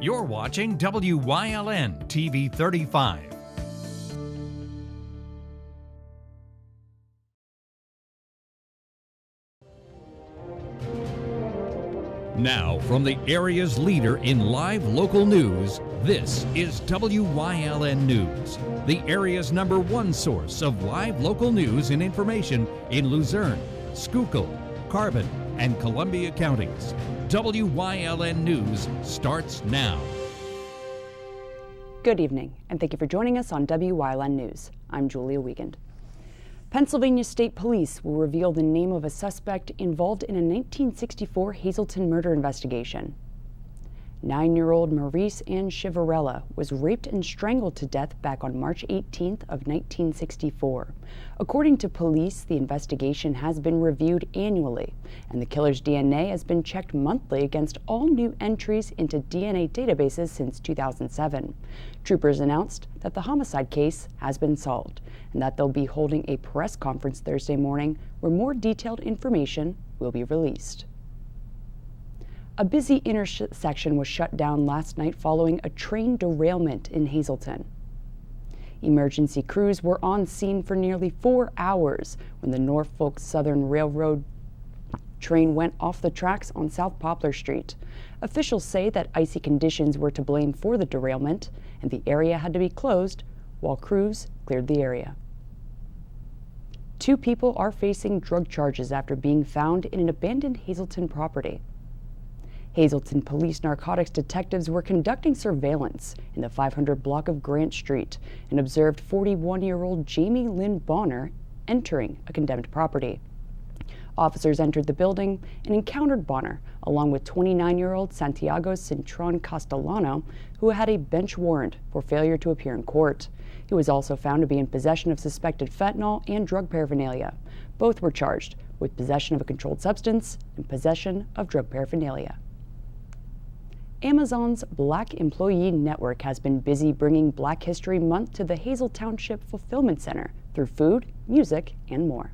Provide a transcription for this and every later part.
You're watching WYLN TV 35. Now, from the area's leader in live local news, this is WYLN News, the area's #1 source of live local news and information in Luzerne, Schuylkill, Carbon, and Columbia counties. WYLN News starts now. Good evening, and thank you for joining us on WYLN News. I'm Julia Wiegand. Pennsylvania State Police will reveal the name of a suspect involved in a 1964 Hazleton murder investigation. 9-year-old Maurice Ann Chivarella was raped and strangled to death back on March 18th of 1964. According to police, the investigation has been reviewed annually, and the killer's DNA has been checked monthly against all new entries into DNA databases since 2007. Troopers announced that the homicide case has been solved, and that they'll be holding a press conference Thursday morning where more detailed information will be released. A busy intersection was shut down last night following a train derailment in Hazleton. Emergency crews were on scene for nearly 4 hours when the Norfolk Southern Railroad train went off the tracks on South Poplar Street. Officials say that icy conditions were to blame for the derailment, and the area had to be closed while crews cleared the area. 2 people are facing drug charges after being found in an abandoned Hazleton property. Hazleton Police narcotics detectives were conducting surveillance in the 500 block of Grant Street and observed 41-year-old Jamie Lynn Bonner entering a condemned property. Officers entered the building and encountered Bonner, along with 29-year-old Santiago Cintron Castellano, who had a bench warrant for failure to appear in court. He was also found to be in possession of suspected fentanyl and drug paraphernalia. Both were charged with possession of a controlled substance and possession of drug paraphernalia. Amazon's Black Employee Network has been busy bringing Black History Month to the Hazel Township Fulfillment Center through food, music, and more.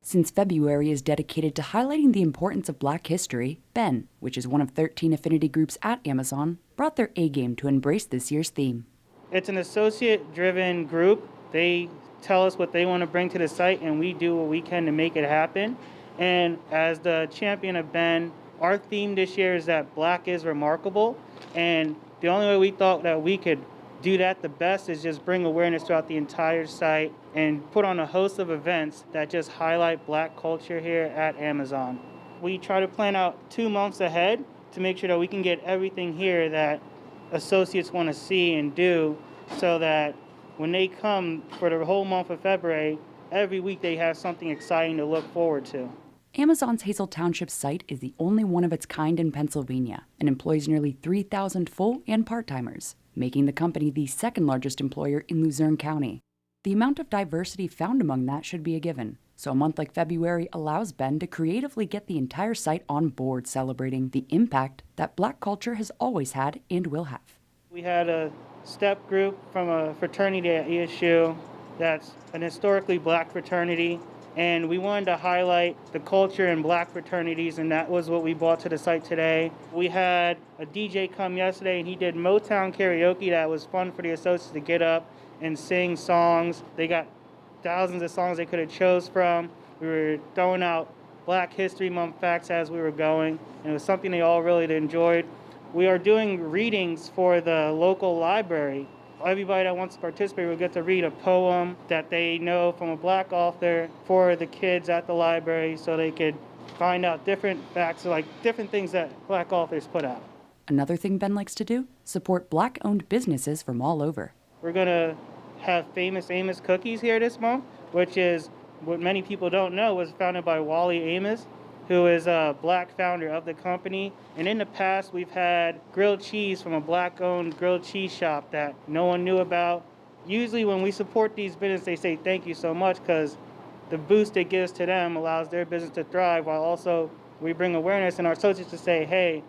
Since February is dedicated to highlighting the importance of Black history, Ben, which is one of 13 affinity groups at Amazon, brought their A-game to embrace this year's theme. It's an associate-driven group. They tell us what they want to bring to the site, and we do what we can to make it happen. And as the champion of Ben, our theme this year is that Black is remarkable, and the only way we thought that we could do that the best is just bring awareness throughout the entire site and put on a host of events that just highlight Black culture here at Amazon. We try to plan out 2 months ahead to make sure that we can get everything here that associates want to see and do, so that when they come for the whole month of February, every week they have something exciting to look forward to. Amazon's Hazel Township site is the only one of its kind in Pennsylvania and employs nearly 3,000 full and part-timers, making the company the second largest employer in Luzerne County. The amount of diversity found among that should be a given, so a month like February allows Ben to creatively get the entire site on board celebrating the impact that Black culture has always had and will have. We had a step group from a fraternity at ESU that's an historically Black fraternity, and we wanted to highlight the culture in Black fraternities, and that was what we brought to the site today. We had a DJ come yesterday, and he did Motown karaoke. That was fun for the associates to get up and sing songs. They got thousands of songs they could have chose from. We were throwing out Black History Month facts as we were going, and it was something they all really enjoyed. We are doing readings for the local library. Everybody that wants to participate will get to read a poem that they know from a Black author for the kids at the library, so they could find out different facts, like different things that Black authors put out. Another thing Ben likes to do, support Black-owned businesses from all over. We're going to have Famous Amos Cookies here this month, which is what many people don't know was founded by Wally Amos, who is a Black founder of the company. And in the past, we've had grilled cheese from a Black-owned grilled cheese shop that no one knew about. Usually when we support these businesses, they say thank you so much, because the boost it gives to them allows their business to thrive, while also we bring awareness and our associates to say, hey,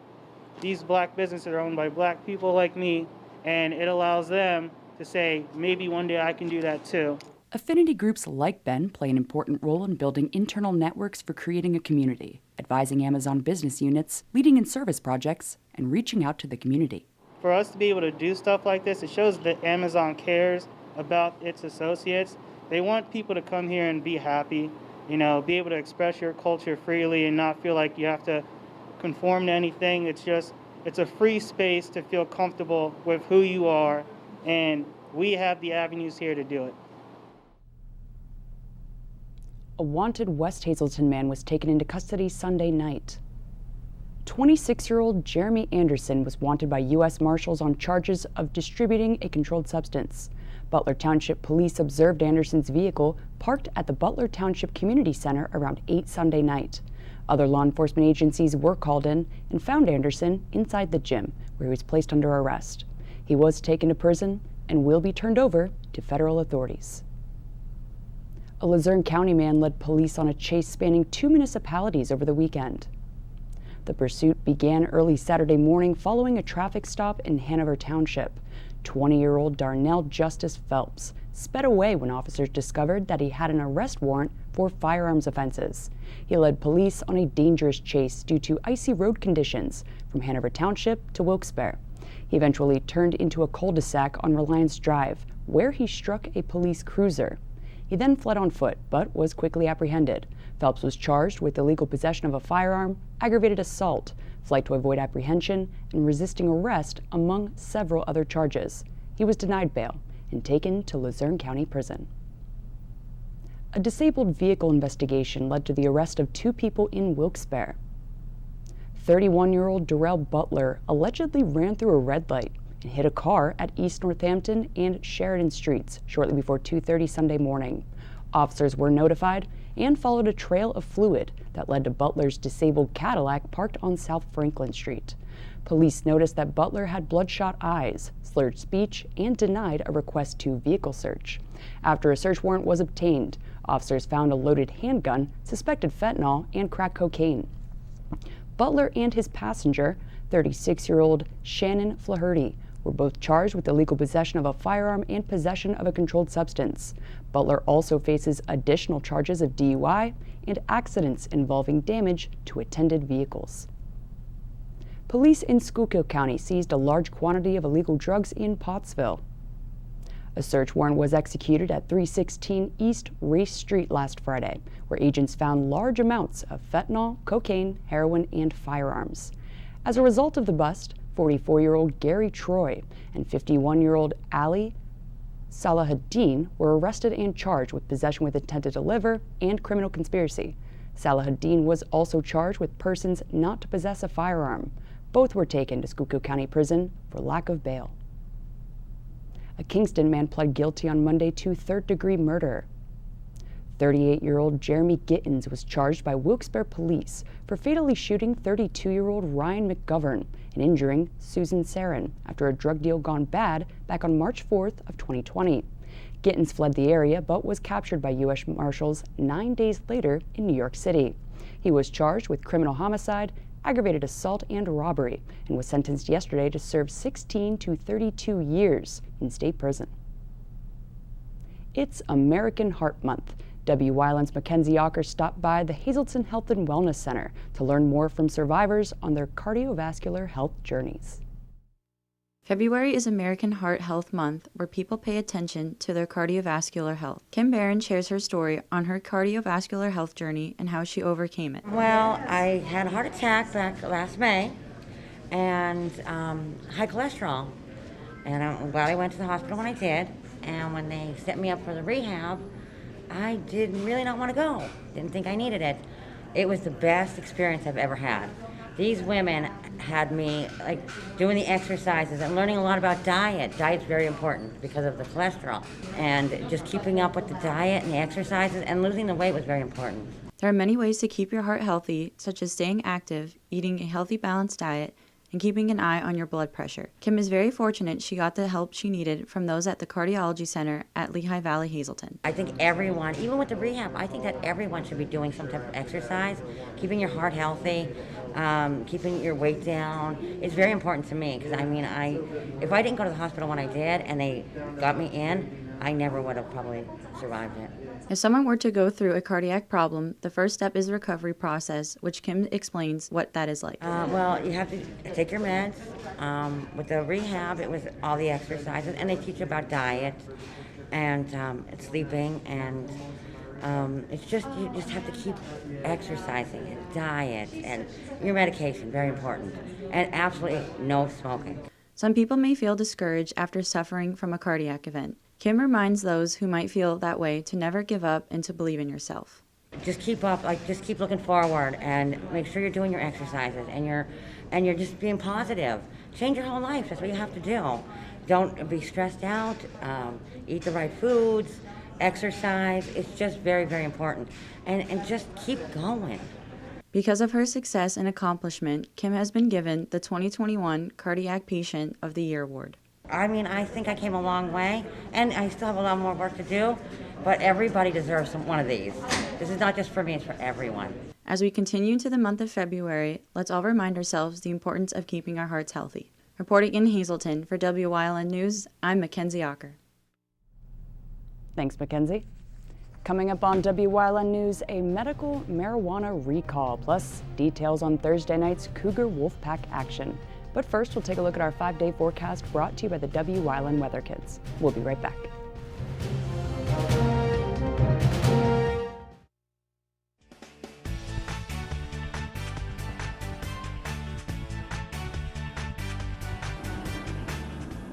these Black businesses are owned by Black people like me, and it allows them to say, maybe one day I can do that too. Affinity groups like Ben play an important role in building internal networks for creating a community. At advising Amazon business units, leading in service projects, and reaching out to the community. For us to be able to do stuff like this, it shows that Amazon cares about its associates. They want people to come here and be happy, be able to express your culture freely and not feel like you have to conform to anything. It's a free space to feel comfortable with who you are, and we have the avenues here to do it. A wanted West Hazleton man was taken into custody Sunday night. 26-year-old Jeremy Anderson was wanted by U.S. Marshals on charges of distributing a controlled substance. Butler Township Police observed Anderson's vehicle parked at the Butler Township Community Center around 8 Sunday night. Other law enforcement agencies were called in and found Anderson inside the gym, where he was placed under arrest. He was taken to prison and will be turned over to federal authorities. A Luzerne County man led police on a chase spanning 2 municipalities over the weekend. The pursuit began early Saturday morning following a traffic stop in Hanover Township. 20-year-old Darnell Justice Phelps sped away when officers discovered that he had an arrest warrant for firearms offenses. He led police on a dangerous chase due to icy road conditions from Hanover Township to Wilkes-Barre. He eventually turned into a cul-de-sac on Reliance Drive, where he struck a police cruiser. He then fled on foot, but was quickly apprehended. Phelps was charged with illegal possession of a firearm, aggravated assault, flight to avoid apprehension, and resisting arrest, among several other charges. He was denied bail and taken to Luzerne County Prison. A disabled vehicle investigation led to the arrest of 2 people in Wilkes-Barre. 31-year-old Darrell Butler allegedly ran through a red light and hit a car at East Northampton and Sheridan Streets shortly before 2:30 Sunday morning. Officers were notified and followed a trail of fluid that led to Butler's disabled Cadillac parked on South Franklin Street. Police noticed that Butler had bloodshot eyes, slurred speech, and denied a request to vehicle search. After a search warrant was obtained, officers found a loaded handgun, suspected fentanyl, and crack cocaine. Butler and his passenger, 36-year-old Shannon Flaherty, were both charged with illegal possession of a firearm and possession of a controlled substance. Butler also faces additional charges of DUI and accidents involving damage to attended vehicles. Police in Schuylkill County seized a large quantity of illegal drugs in Pottsville. A search warrant was executed at 316 East Race Street last Friday, where agents found large amounts of fentanyl, cocaine, heroin, and firearms. As a result of the bust, 44-year-old Gary Troy and 51-year-old Salah Hadin were arrested and charged with possession with intent to deliver and criminal conspiracy. Salah Hadin was also charged with persons not to possess a firearm. Both were taken to Schuylkill County Prison for lack of bail. A Kingston man pled guilty on Monday to third-degree murder. 38-year-old Jeremy Gittins was charged by Wilkes-Barre police for fatally shooting 32-year-old Ryan McGovern and injuring Susan Sarin after a drug deal gone bad back on March 4th of 2020. Gittins fled the area but was captured by U.S. Marshals 9 days later in New York City. He was charged with criminal homicide, aggravated assault, and robbery, and was sentenced yesterday to serve 16 to 32 years in state prison. It's American Heart Month. Wyln's Mackenzie Ocker stopped by the Hazleton Health and Wellness Center to learn more from survivors on their cardiovascular health journeys. February is American Heart Health Month, where people pay attention to their cardiovascular health. Kim Barron shares her story on her cardiovascular health journey and how she overcame it. Well, I had a heart attack back last May and high cholesterol. And I'm glad I went to the hospital when I did. And when they set me up for the rehab, I did really not want to go. Didn't think I needed it. It was the best experience I've ever had. These women had me like doing the exercises and learning a lot about diet. Diet's very important because of the cholesterol. And just keeping up with the diet and the exercises and losing the weight was very important. There are many ways to keep your heart healthy, such as staying active, eating a healthy, balanced diet, and keeping an eye on your blood pressure. Kim is very fortunate she got the help she needed from those at the Cardiology Center at Lehigh Valley Hazleton. I think everyone, even with the rehab, I think that everyone should be doing some type of exercise, keeping your heart healthy, keeping your weight down. It's very important to me because if I didn't go to the hospital when I did and they got me in, I never would have probably survived it. If someone were to go through a cardiac problem, the first step is the recovery process, which Kim explains what that is like. Well, you have to take your meds. With the rehab, it was all the exercises, and they teach you about diet and sleeping, and it's just, you just have to keep exercising and diet and your medication, very important, and absolutely no smoking. Some people may feel discouraged after suffering from a cardiac event. Kim reminds those who might feel that way to never give up and to believe in yourself. Just keep up, just keep looking forward, and make sure you're doing your exercises, and you're just being positive. Change your whole life. That's what you have to do. Don't be stressed out. Eat the right foods. Exercise. It's just very, very important, and just keep going. Because of her success and accomplishment, Kim has been given the 2021 Cardiac Patient of the Year Award. I mean, I think I came a long way, and I still have a lot more work to do, but everybody deserves one of these. This is not just for me, it's for everyone. As we continue into the month of February, let's all remind ourselves the importance of keeping our hearts healthy. Reporting in Hazleton for WYLN News, I'm Mackenzie Ocker. Thanks, Mackenzie. Coming up on WYLN News, a medical marijuana recall, plus details on Thursday night's Cougar Wolfpack action. But first, we'll take a look at our 5-day forecast brought to you by the WYLN Weather Kids. We'll be right back.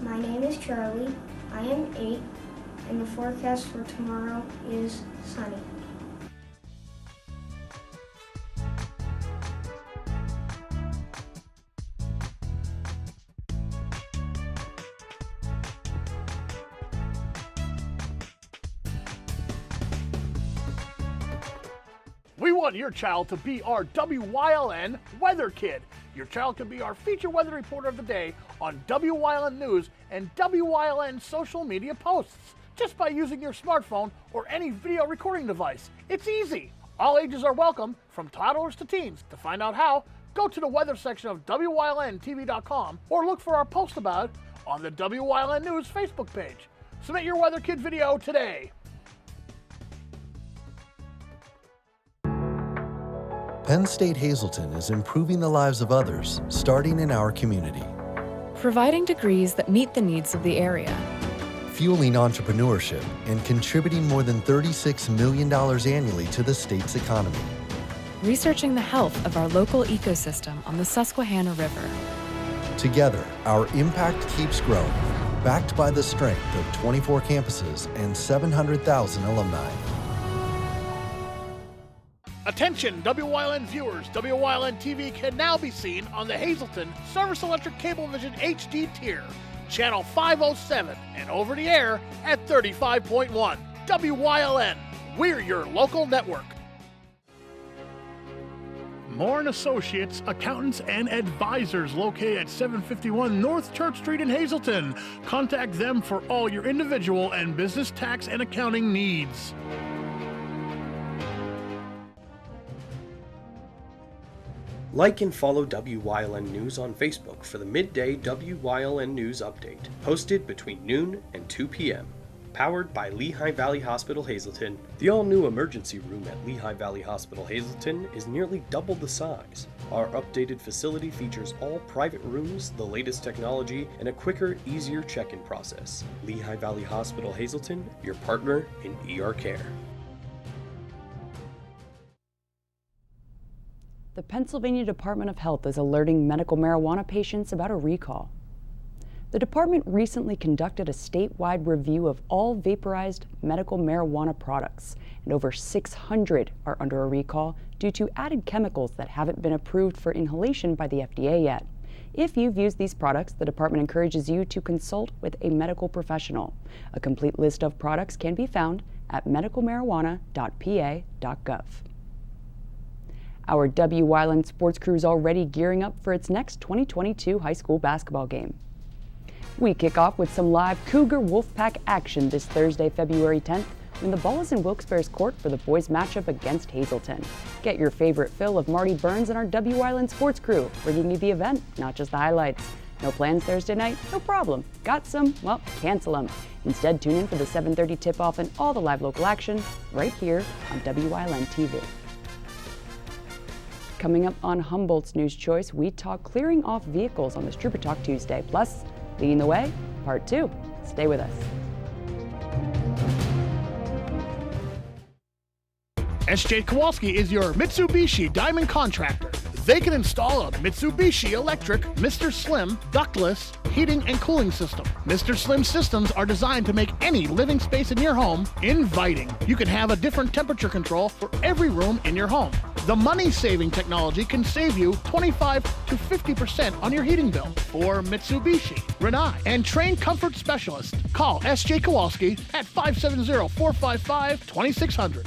My name is Charlie. I am 8, and the forecast for tomorrow is sunny. We want your child to be our WYLN Weather Kid. Your child can be our feature weather reporter of the day on WYLN News and WYLN social media posts just by using your smartphone or any video recording device. It's easy. All ages are welcome, from toddlers to teens. To find out how, go to the weather section of WYLNTV.com or look for our post about it on the WYLN News Facebook page. Submit your Weather Kid video today. Penn State Hazleton is improving the lives of others, starting in our community. Providing degrees that meet the needs of the area. Fueling entrepreneurship and contributing more than $36 million annually to the state's economy. Researching the health of our local ecosystem on the Susquehanna River. Together, our impact keeps growing, backed by the strength of 24 campuses and 700,000 alumni. Attention WYLN viewers, WYLN TV can now be seen on the Hazleton Service Electric Cablevision HD tier, channel 507, and over the air at 35.1. WYLN, we're your local network. Moore & Associates, accountants and advisors located at 751 North Church Street in Hazleton. Contact them for all your individual and business tax and accounting needs. Like and follow WYLN News on Facebook for the midday WYLN News update, posted between noon and 2 p.m. Powered by Lehigh Valley Hospital Hazleton, the all-new emergency room at Lehigh Valley Hospital Hazleton is nearly double the size. Our updated facility features all private rooms, the latest technology, and a quicker, easier check-in process. Lehigh Valley Hospital Hazleton, your partner in ER care. The Pennsylvania Department of Health is alerting medical marijuana patients about a recall. The department recently conducted a statewide review of all vaporized medical marijuana products, and over 600 are under a recall due to added chemicals that haven't been approved for inhalation by the FDA yet. If you've used these products, the department encourages you to consult with a medical professional. A complete list of products can be found at medicalmarijuana.pa.gov. Our WYLN sports crew is already gearing up for its next 2022 high school basketball game. We kick off with some live Cougar Wolfpack action this Thursday, February 10th, when the ball is in Wilkes-Barre's court for the boys' matchup against Hazleton. Get your favorite fill of Marty Burns and our WYLN sports crew, bringing you the event, not just the highlights. No plans Thursday night? No problem. Got some? Well, cancel them. Instead, tune in for the 7:30 tip-off and all the live local action right here on WYLN TV. Coming up on Humboldt's News Choice, we talk clearing off vehicles on this Trooper Talk Tuesday. Plus, Leading the Way, Part 2. Stay with us. SJ Kowalski is your Mitsubishi Diamond Contractor. They can install a Mitsubishi electric Mr. Slim ductless heating and cooling system. Mr. Slim systems are designed to make any living space in your home inviting. You can have a different temperature control for every room in your home. The money-saving technology can save you 25 to 50% on your heating bill. For Mitsubishi, Renai, and trained comfort specialists, call SJ Kowalski at 570-455-2600.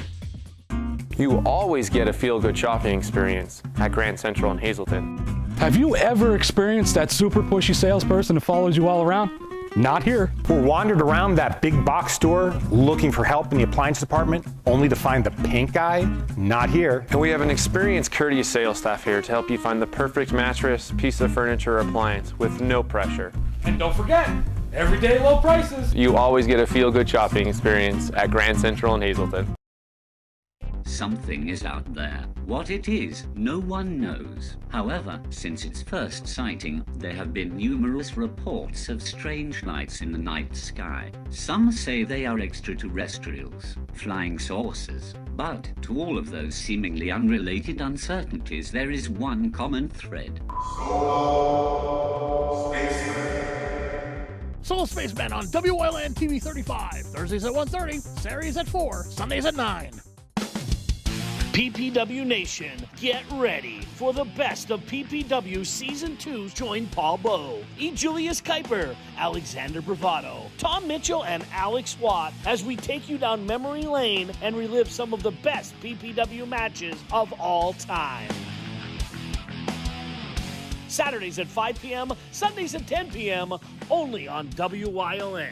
You always get a feel-good shopping experience at Grand Central in Hazleton. Have you ever experienced that super pushy salesperson who follows you all around? Not here. Or wandered around that big box store looking for help in the appliance department, only to find the pink guy? Not here. And we have an experienced, courteous sales staff here to help you find the perfect mattress, piece of furniture, or appliance with no pressure. And don't forget, everyday low prices. You always get a feel-good shopping experience at Grand Central in Hazleton. Something is out there. What it is, no one knows. However, since its first sighting, there have been numerous reports of strange lights in the night sky. Some say they are extraterrestrials, flying saucers. But to all of those seemingly unrelated uncertainties, there is one common thread. Solo Spaceman on WYLN TV 35. Thursdays at 1:30, Saturdays at 4, Sundays at 9. PPW Nation, get ready for the best of PPW Season 2. Join Paul Bowe, E. Julius Kuiper, Alexander Bravado, Tom Mitchell, and Alex Watt as we take you down memory lane and relive some of the best PPW matches of all time. Saturdays at 5 p.m., Sundays at 10 p.m., only on WYLN.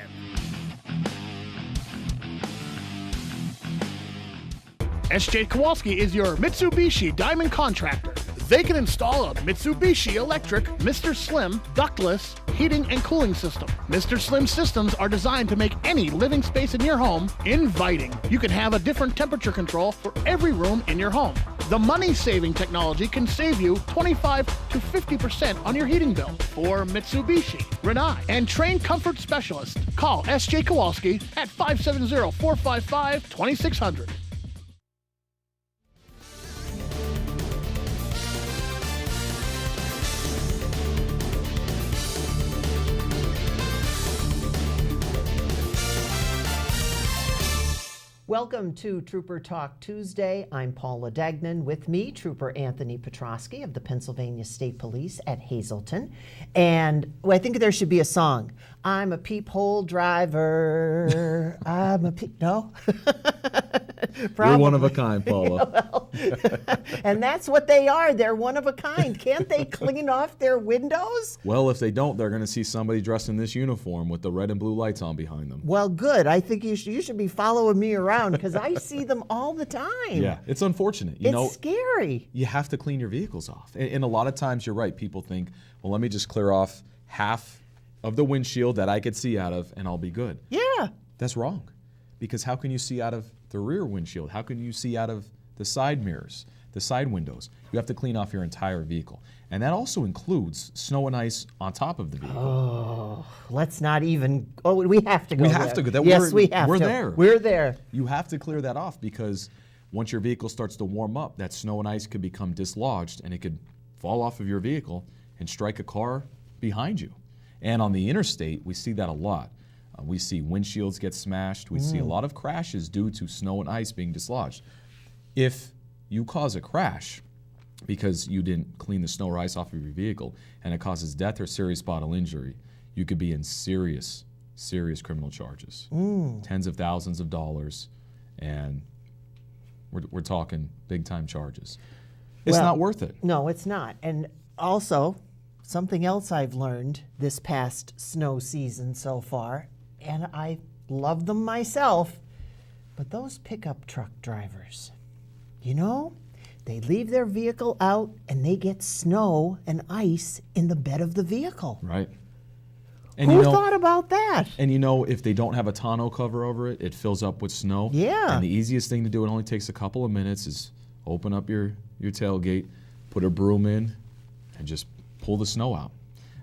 SJ Kowalski is your Mitsubishi Diamond Contractor. They can install a Mitsubishi electric Mr. Slim ductless heating and cooling system. Mr. Slim systems are designed to make any living space in your home inviting. You can have a different temperature control for every room in your home. The money-saving technology can save you 25 to 50% on your heating bill. For Mitsubishi, Renai, and trained comfort specialists, call SJ Kowalski at 570-455-2600. Welcome to Trooper Talk Tuesday. I'm Paula Degnan. With me, Trooper Anthony Petrosky of the Pennsylvania State Police at Hazleton. And I think there should be a song. I'm a peephole driver. I'm a no? You're one of a kind, Paula. Well, and that's what they are. They're one of a kind. Can't they clean off their windows? Well, if they don't, they're going to see somebody dressed in this uniform with the red and blue lights on behind them. Well, good. I think you should be following me around because I see them all the time. Yeah, it's unfortunate. It's scary. You have to clean your vehicles off. And a lot of times, you're right. People think, well, let me just clear off half of the windshield that I could see out of and I'll be good. Yeah. That's wrong. Because how can you see out of the rear windshield? How can you see out of the side mirrors, the side windows? You have to clean off your entire vehicle. And that also includes snow and ice on top of the vehicle. Oh, let's not even, we have to go We there. have to go. Yes, we have we're to. there. We're there. You have to clear that off because once your vehicle starts to warm up, that snow and ice could become dislodged and it could fall off of your vehicle and strike a car behind you. And on the interstate, we see that a lot. We see windshields get smashed. We see a lot of crashes due to snow and ice being dislodged. If you cause a crash because you didn't clean the snow or ice off of your vehicle and it causes death or serious bodily injury, you could be in serious criminal charges. Tens of thousands of dollars, and we're talking big-time charges. It's not worth it. No, it's not. And also, something else I've learned this past snow season so far, and I love them myself, but those pickup truck drivers, They leave their vehicle out and they get snow and ice in the bed of the vehicle. Right. And Who thought about that? And if they don't have a tonneau cover over it, it fills up with snow. Yeah. And the easiest thing to do, it only takes a couple of minutes, is open up your tailgate, put a broom in, and just pull the snow out.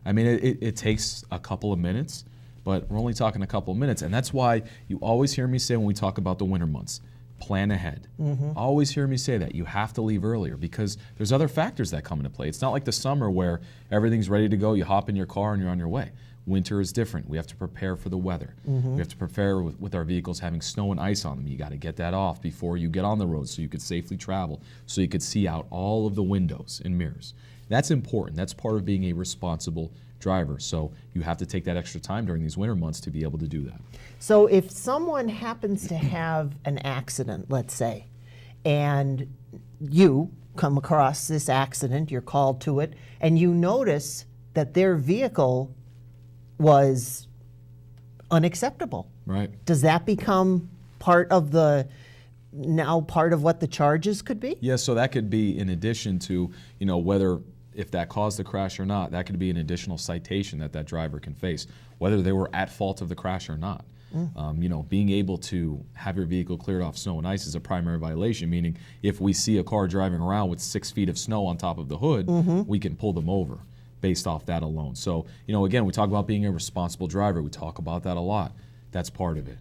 I mean, it takes a couple of minutes, but we're only talking a couple of minutes. And that's why you always hear me say when we talk about the winter months, plan ahead. Always hear me say that. You have to leave earlier because there's other factors that come into play. It's not like the summer where everything's ready to go, you hop in your car and you're on your way. Winter is different. We have to prepare for the weather. We have to prepare with our vehicles having snow and ice on them. You got to get that off before you get on the road so you could safely travel, so you could see out all of the windows and mirrors. That's important. That's part of being a responsible driver. So you have to take that extra time during these winter months to be able to do that. So if someone happens to have an accident, let's say, and you come across this accident, you're called to it, and you notice that their vehicle was unacceptable. Right. Does that become part of what the charges could be? Yeah, so that could be in addition to, whether if that caused the crash or not, that could be an additional citation that driver can face, whether they were at fault of the crash or not. Being able to have your vehicle cleared off snow and ice is a primary violation, meaning if we see a car driving around with 6 feet of snow on top of the hood, we can pull them over based off that alone. So, again, we talk about being a responsible driver. We talk about that a lot. That's part of it.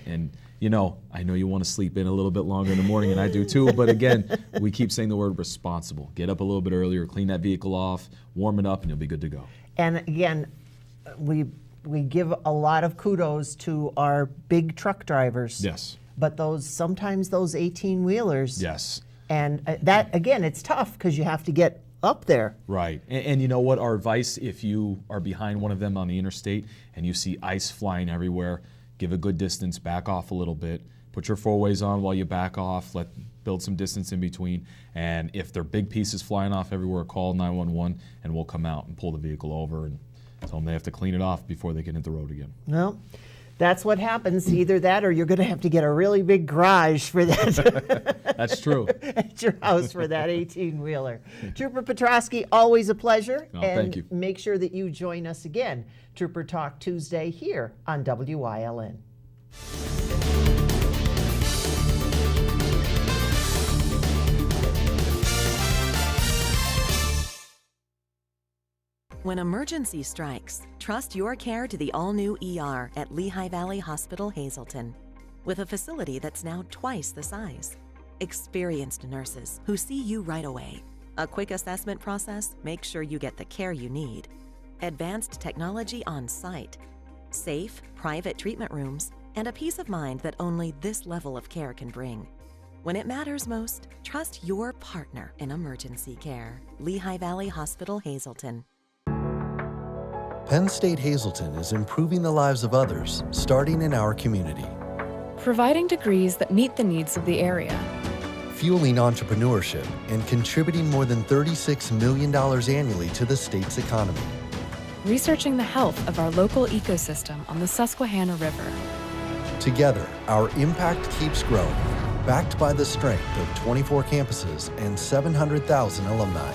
And I know you want to sleep in a little bit longer in the morning, and I do too, but again, we keep saying the word responsible. Get up a little bit earlier, clean that vehicle off, warm it up, and you'll be good to go. And again, we give a lot of kudos to our big truck drivers. Yes. But sometimes those 18-wheelers. Yes. And that, again, it's tough because you have to get up there. Right. And you know what? Our advice, if you are behind one of them on the interstate and you see ice flying everywhere, give a good distance, back off a little bit, put your four-ways on while you back off, build some distance in between, and if there are big pieces flying off everywhere, call 911 and we'll come out and pull the vehicle over and tell them they have to clean it off before they can hit the road again. Well, that's what happens. Either that or you're going to have to get a really big garage for that. That's true. At your house for that 18-wheeler. Trooper Petrosky, always a pleasure. Oh, and thank you. Make sure that you join us again, Trooper Talk Tuesday here on WYLN. When emergency strikes, trust your care to the all-new ER at Lehigh Valley Hospital, Hazleton. With a facility that's now twice the size. Experienced nurses who see you right away. A quick assessment process makes sure you get the care you need. Advanced technology on site. Safe, private treatment rooms, and a peace of mind that only this level of care can bring. When it matters most, trust your partner in emergency care. Lehigh Valley Hospital, Hazleton. Penn State Hazleton is improving the lives of others, starting in our community. Providing degrees that meet the needs of the area. Fueling entrepreneurship and contributing more than $36 million annually to the state's economy. Researching the health of our local ecosystem on the Susquehanna River. Together, our impact keeps growing, backed by the strength of 24 campuses and 700,000 alumni.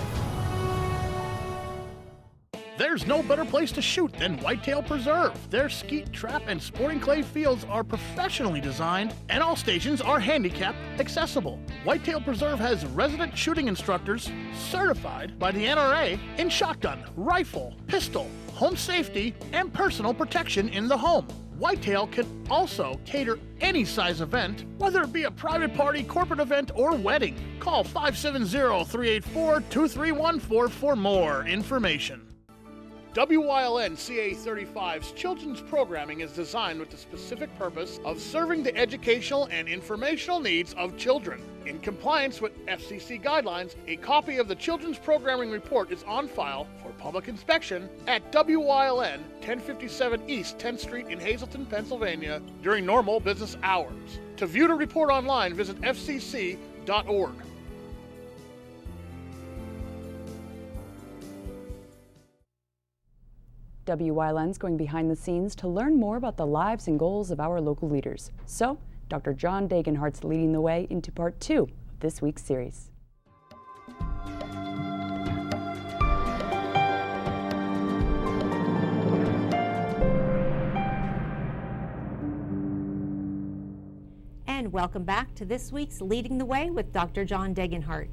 There's no better place to shoot than Whitetail Preserve. Their skeet, trap, and sporting clay fields are professionally designed, and all stations are handicap accessible. Whitetail Preserve has resident shooting instructors certified by the NRA in shotgun, rifle, pistol, home safety, and personal protection in the home. Whitetail can also cater any size event, whether it be a private party, corporate event, or wedding. Call 570-384-2314 for more information. WYLN CA35's children's programming is designed with the specific purpose of serving the educational and informational needs of children. In compliance with FCC guidelines, a copy of the Children's Programming Report is on file for public inspection at WYLN 1057 East 10th Street in Hazleton, Pennsylvania during normal business hours. To view the report online, visit fcc.org. WYLN's going behind the scenes to learn more about the lives and goals of our local leaders. So, Dr. John Dagenhart's leading the way into part 2 of this week's series. And welcome back to this week's Leading the Way with Dr. John Degenhart.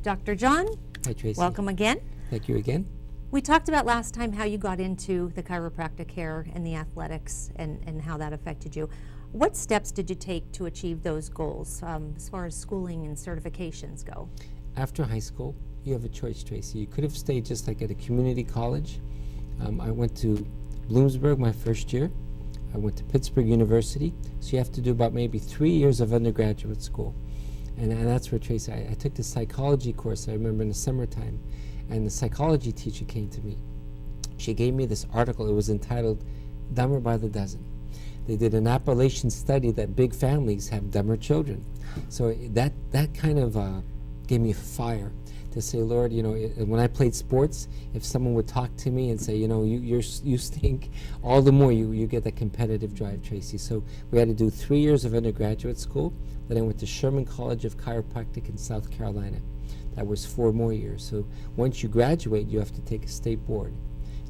Dr. John, hi Tracy. Welcome again. Thank you again. We talked about last time how you got into the chiropractic care and the athletics and how that affected you. What steps did you take to achieve those goals as far as schooling and certifications go? After high school, you have a choice, Tracy. You could have stayed just like at a community college. I went to Bloomsburg my first year. I went to Pittsburgh University. So you have to do about maybe 3 years of undergraduate school. And that's where, Tracy, I took the psychology course, I remember in the summertime. And the psychology teacher came to me. She gave me this article. It was entitled Dumber by the Dozen. They did an Appalachian study that big families have dumber children. So that kind of gave me fire to say, Lord, you know, when I played sports, if someone would talk to me and say, you know, you stink, all the more you get that competitive drive, Tracy. So we had to do 3 years of undergraduate school. Then I went to Sherman College of Chiropractic in South Carolina. That was 4 more years. So once you graduate, you have to take a state board.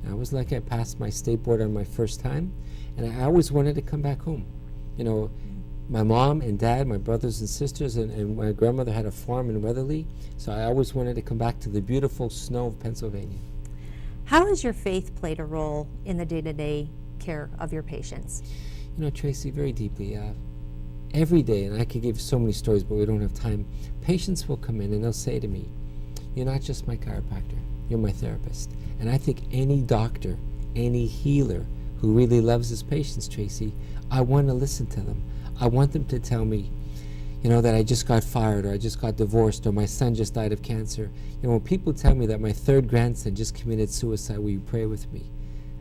And I was lucky I passed my state board on my first time, and I always wanted to come back home. You know, my mom and dad, my brothers and sisters, and my grandmother had a farm in Weatherly, so I always wanted to come back to the beautiful snow of Pennsylvania. How has your faith played a role in the day-to-day care of your patients? You know, Tracy, very deeply. Every day, and I could give so many stories, but we don't have time, patients will come in and they'll say to me, you're not just my chiropractor, you're my therapist. And I think any doctor, any healer who really loves his patients, Tracy, I want to listen to them. I want them to tell me, you know, that I just got fired, or I just got divorced, or my son just died of cancer. You know, when people tell me that my 3rd grandson just committed suicide, will you pray with me?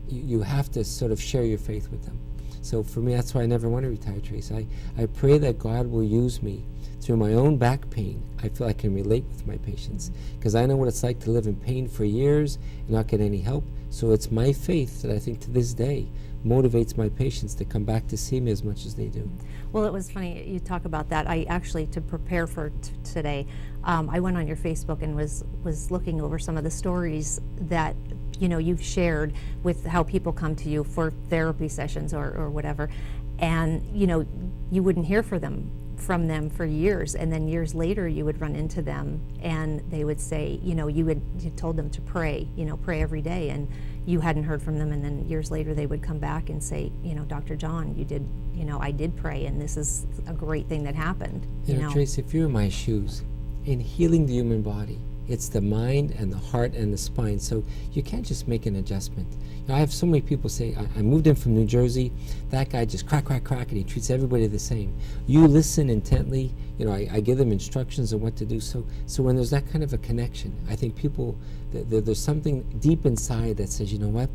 You have to sort of share your faith with them. So for me, that's why I never want to retire, Tracy. I pray that God will use me through my own back pain. I feel I can relate with my patients because I know what it's like to live in pain for years and not get any help. So it's my faith that I think to this day motivates my patients to come back to see me as much as they do. Well, it was funny you talk about that. I actually, to prepare for today, I went on your Facebook and was looking over some of the stories that you've shared with how people come to you for therapy sessions or whatever, and you wouldn't hear from them for years, and then years later you would run into them and they would say, you told them to pray every day, and you hadn't heard from them, and then years later they would come back and say, Dr. John, I did pray, and this is a great thing that happened. Tracy, if you're in my shoes, in healing the human body, it's the mind and the heart and the spine, so you can't just make an adjustment. I have so many people say, I moved in from New Jersey, that guy just crack, and he treats everybody the same. You listen intently, I give them instructions on what to do, so when there's that kind of a connection, I think people, there's something deep inside that says, you know what,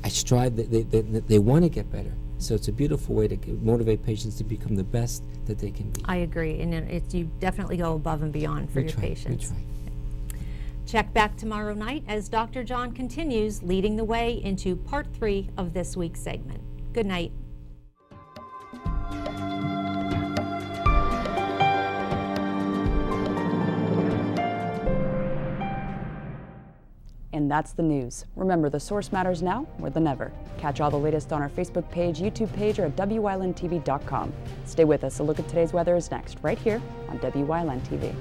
I strive, they want to get better. So it's a beautiful way to motivate patients to become the best that they can be. I agree, and you definitely go above and beyond for your patients. We try. Check back tomorrow night as Dr. John continues leading the way into part 3 of this week's segment. Good night. And that's the news. Remember, the source matters now more than ever. Catch all the latest on our Facebook page, YouTube page, or at WYLNTV.com. Stay with us. A look at today's weather is next, right here on WYLN TV.